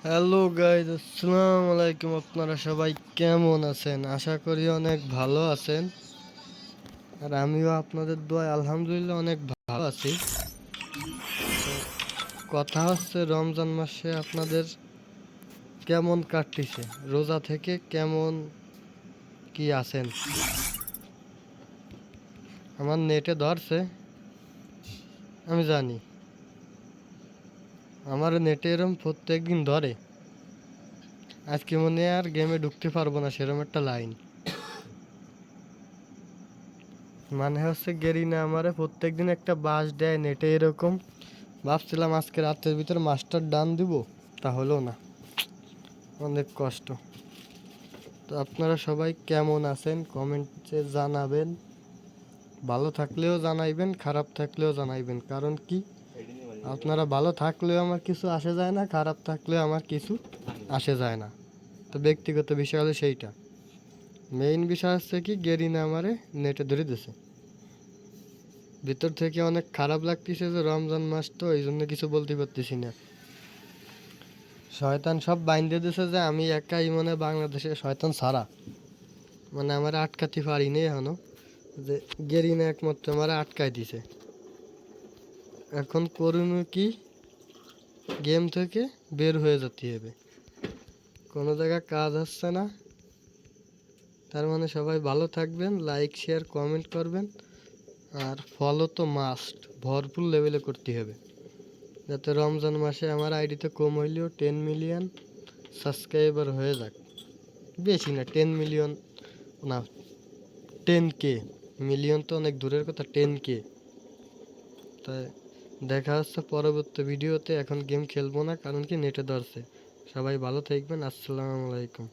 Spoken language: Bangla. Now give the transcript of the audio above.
হ্যালো গাইজ, আসসালামু আলাইকুম। আপনারা সবাই কেমন আছেন? আশা করি অনেক ভালো আছেন। আর আমিও আপনাদের দোয়ায় আলহামদুলিল্লাহ অনেক ভালো আছি। কথা হচ্ছে, রমজান মাসে আপনাদের কেমন কাটতিছে? রোজা থেকে কেমন কি আছেন? আমার নেটে ধরছে, আমি জানি। আমার নেটে এরম প্রত্যেক দিন ধরে। আজকে মনে হয় আর গেমে ঢুকতে পারবো না, সেরকম একটা লাইন। মানে হচ্ছে গেরিনা আমারে প্রত্যেকদিন একটা বাস দেয় নেটে এরকম। ভাবছিলাম আজকে রাতের ভিতর মাস্টার ডান দিব, তা হলো না। অনেক কষ্ট। তো আপনারা সবাই কেমন আছেন কমেন্টে জানাবেন। ভালো থাকলেও জানাইবেন, খারাপ থাকলেও জানাইবেন। কারণ কি, আপনারা ভালো থাকলেও আমার কিছু আসে যায় না, খারাপ থাকলেও আমার কিছু আসে যায় না। তো ব্যক্তিগত বিষয় হলো সেইটা। মেইন বিষয় হচ্ছে কি, গেরিনা আমারে নেটে ধরে দিছে। ভিতর থেকে অনেক খারাপ লাগতেছে যে রমজান মাস, তো এই জন্য কিছু বলতে পারতেছি না। শয়তান সব বাইন্ধে দিছে যে আমি একাই মনে বাংলাদেশে শয়তান ছাড়া, মানে আমার আটকাতে পারিনি এখনো। যে গেরিনা একমাত্র আমার আটকাই দিছে। এখন করুন কি, গেম থেকে বের হয়ে যেতে হবে। কোনো জায়গায় কাজ হচ্ছে না। তার মানে সবাই ভালো থাকবেন, লাইক শেয়ার কমেন্ট করবেন। আর ফলো তো মাস্ট, ভরপুর লেভেলে করতে হবে, যাতে রমজান মাসে আমার আইডিতে কম হইলেও 10 মিলিয়ন সাবস্ক্রাইবার হয়ে যাক। বেশি না, 10 মিলিয়ন না, 10K। মিলিয়ন তো অনেক দূরের কথা, 10K। তাই দেখা হচ্ছে পরবর্তী ভিডিওতে। এখন গেম খেলবো না, কারণ কি নেটে ধরছে। সবাই ভালো থাকবেন, আসসালামু আলাইকুম।